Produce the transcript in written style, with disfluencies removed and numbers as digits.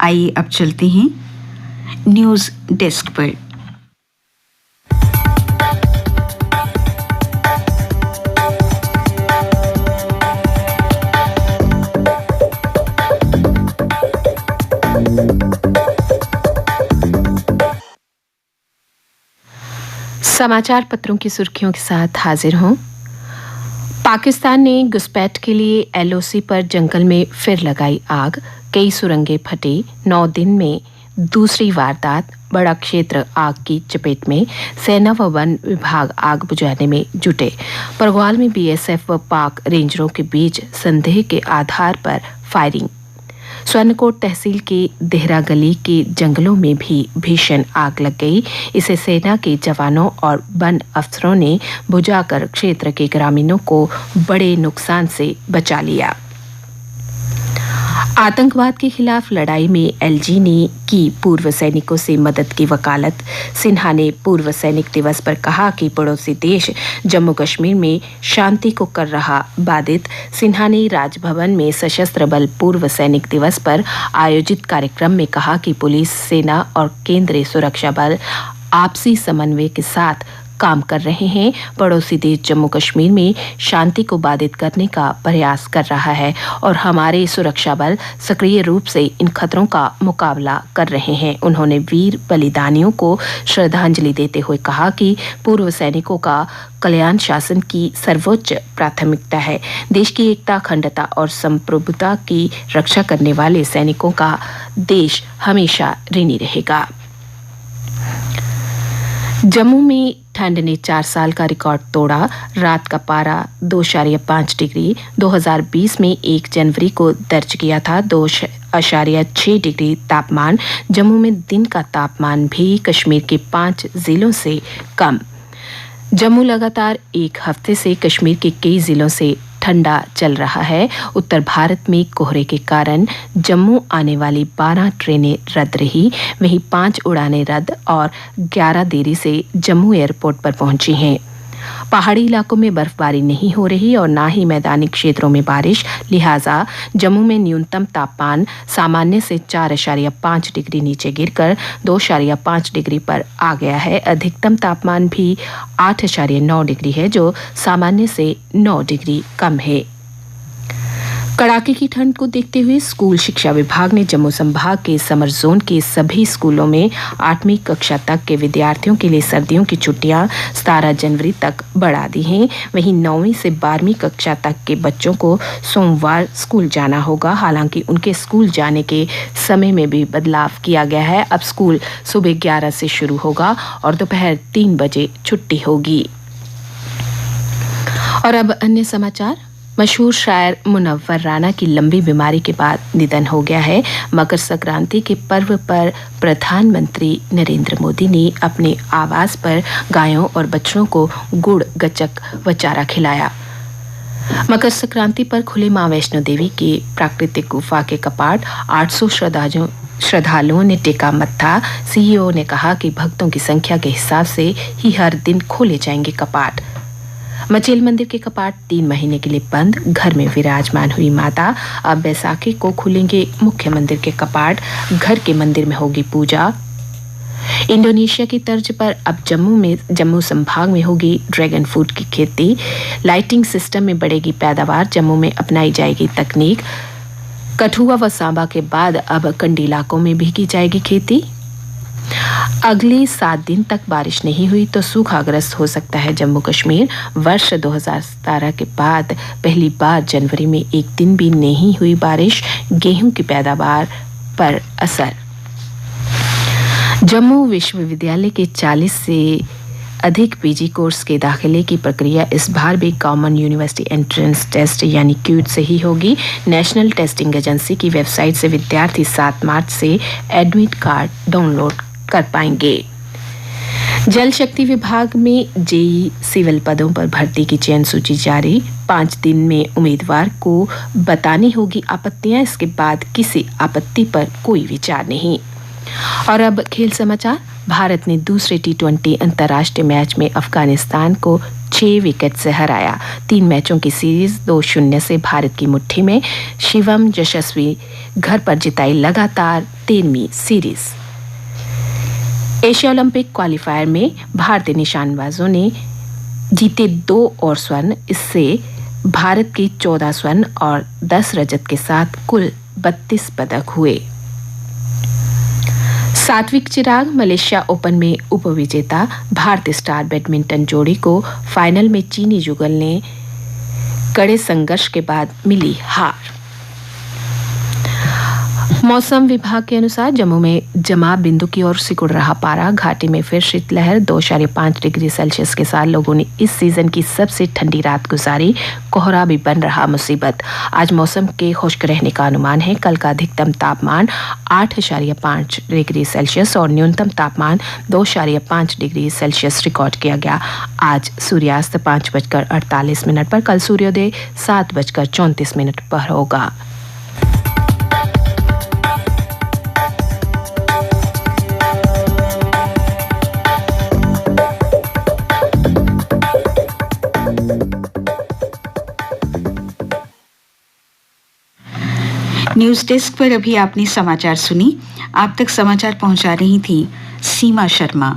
आइए अब चलते हैं न्यूज़ डेस्क पर। समाचार पत्रों की सुर्खियों के साथ हाजिर हूं। पाकिस्तान ने घुसपैठ के लिए एलओसी पर जंगल में फिर लगाई आग, कई सुरंगें फटे, 9 दिन में दूसरी वारदात, बड़ा क्षेत्र आग की चपेट में, सेना व वन विभाग आग बुझाने में जुटे। परगवाल में बीएसएफ व पाक रेंजरों के बीच संदेह के आधार पर फायरिंग। स्वर्णकोट तहसील के देहरा गली के जंगलों में भी भीषण आग लग गई। इसे सेना के जवानों और वन अफसरों ने बुझाकर क्षेत्र के ग्रामीणों को बड़े नुकसान से बचा लिया। आतंकवाद के खिलाफ लड़ाई में एलजी ने की पूर्व सैनिकों से मदद की वकालत। सिन्हा ने पूर्व सैनिक दिवस पर कहा कि पड़ोसी देश जम्मू कश्मीर में शांति को कर रहा बाधित। सिन्हा ने राजभवन में सशस्त्र बल पूर्व सैनिक दिवस पर आयोजित कार्यक्रम में कहा कि पुलिस, सेना और केंद्रीय सुरक्षा बल आपसी समन्वय के साथ काम कर रहे हैं। पड़ोसी देश जम्मू कश्मीर में शांति को बाधित करने का प्रयास कर रहा है और हमारे सुरक्षा बल सक्रिय रूप से इन खतरों का मुकाबला कर रहे हैं। उन्होंने वीर बलिदानियों को श्रद्धांजलि देते हुए कहा कि पूर्व सैनिकों का कल्याण शासन की सर्वोच्च प्राथमिकता है। देश की एकता, अखंडता और संप्रभुता की रक्षा करने वाले सैनिकों का देश हमेशा ऋणी रहेगा। जम्मू में ठंड ने 4 साल का रिकॉर्ड तोड़ा। रात का पारा 2.5 डिग्री 2020 में 1 जनवरी को दर्ज किया था। 2.6 डिग्री तापमान। जम्मू में दिन का तापमान भी कश्मीर के 5 जिलों से कम। जम्मू लगातार एक हफ्ते से कश्मीर के कई जिलों से ठंडा चल रहा है। उत्तर भारत में कोहरे के कारण जम्मू आने वाली 12 ट्रेनें रद्द रही। वहीं 5 उड़ानें रद्द और 11 देरी से जम्मू एयरपोर्ट पर पहुंची हैं। पहाड़ी इलाकों में बर्फबारी नहीं हो रही और ना ही मैदानी क्षेत्रों में बारिश, लिहाजा जम्मू में न्यूनतम तापमान सामान्य से 4.5 डिग्री नीचे गिरकर 2.5 डिग्री पर आ गया है। अधिकतम तापमान भी 8.9 डिग्री है, जो सामान्य से 9 डिग्री कम है। कड़ाके की ठंड को देखते हुए स्कूल शिक्षा विभाग ने जम्मू संभाग के समर जोन के सभी स्कूलों में 8वीं कक्षा तक के विद्यार्थियों के लिए सर्दियों की छुट्टियां 17 जनवरी तक बढ़ा दी हैं। वहीं 9वीं से 12वीं कक्षा तक के बच्चों को सोमवार स्कूल जाना होगा। हालांकि उनके स्कूल जाने के समय में भी बदलाव किया गया है। अब स्कूल सुबह 11 से शुरू होगा और दोपहर 3 बजे छुट्टी होगी। और अब अन्य समाचार। मशहूर शायर मुनव्वर राना की लंबी बीमारी के बाद निधन हो गया है। मकर संक्रांति के पर्व पर प्रधानमंत्री नरेंद्र मोदी ने अपने आवास पर गायों और बछड़ों को गुड़, गचक व चारा खिलाया। मकर संक्रांति पर खुले मां वैष्णो देवी के प्राकृतिक गुफा के कपाट 800 श्रद्धालुओं ने टेका मत्था। सीईओ ने कहा कि भक्तों की संख्या के हिसाब से ही हर दिन खोले जाएंगे कपाट। मचेल मंदिर के कपाट 3 महीने के लिए बंद। घर में विराजमान हुई माता। अब बैसाखी को खुलेंगे मुख्य मंदिर के कपाट। घर के मंदिर में होगी पूजा। इंडोनेशिया की तर्ज पर अब जम्मू संभाग में होगी ड्रैगन फ्रूट की खेती। लाइटिंग सिस्टम में बढ़ेगी पैदावार। जम्मू में अपनाई जाएगी तकनीक। कठुआ व सांबा के बाद अब कंडी इलाकों में भी की जाएगी खेती। अगले 7 दिन तक बारिश नहीं हुई तो सूखाग्रस्त हो सकता है जम्मू कश्मीर। वर्ष 2017 के बाद पहली बार जनवरी में एक दिन भी नहीं हुई बारिश। गेहूं की पैदावार पर असर। जम्मू विश्वविद्यालय के 40 से अधिक पीजी कोर्स के दाखिले की प्रक्रिया इस बार भी कॉमन यूनिवर्सिटी एंट्रेंस टेस्ट यानी क्यूट से ही होगी। नेशनल टेस्टिंग एजेंसी की वेबसाइट से विद्यार्थी 7 मार्च से एडमिट कार्ड डाउनलोड कर पाएंगे। जल शक्ति विभाग में जेई सिविल पदों पर भर्ती की चयन सूची जारी। 5 दिन में उम्मीदवार को बतानी होगी आपत्तियां। इसके बाद किसी आपत्ति पर कोई विचार नहीं। और अब खेल समाचार। भारत ने दूसरे T20 अंतर्राष्ट्रीय मैच में अफगानिस्तान को 6 विकेट से हराया। 3 मैचों की सीरीज 2-0 से भारत की मुट्ठी में। शिवम यशस्वी घर पर जिताई लगातार 13वीं सीरीज। एशिया ओलंपिक क्वालिफायर में भारतीय निशानबाजों ने जीते 2 और स्वर्ण। इससे भारत के 14 स्वर्ण और 10 रजत के साथ कुल 32 पदक हुए। सात्विक चिराग मलेशिया ओपन में उपविजेता। भारतीय स्टार बैडमिंटन जोड़ी को फाइनल में चीनी युगल ने कड़े संघर्ष के बाद मिली हार। मौसम विभाग के अनुसार जम्मू में जमाव बिंदु की ओर सिकुड़ रहा पारा। घाटी में फिर शीतलहर। 2.5 डिग्री सेल्सियस के साथ लोगों ने इस सीजन की सबसे ठंडी रात गुजारी। कोहरा भी बन रहा मुसीबत। आज मौसम के खुश्क रहने का अनुमान है। कल का अधिकतम तापमान 8.5 डिग्री सेल्सियस और न्यूनतम तापमान 2.5 डिग्री सेल्सियस रिकॉर्ड किया गया। आज सूर्यास्त 5:48 पर, कल सूर्योदय 7:34 पर होगा। न्यूज डेस्क पर अभी आपने समाचार सुनी। आप तक समाचार पहुंचा रही थी सीमा शर्मा।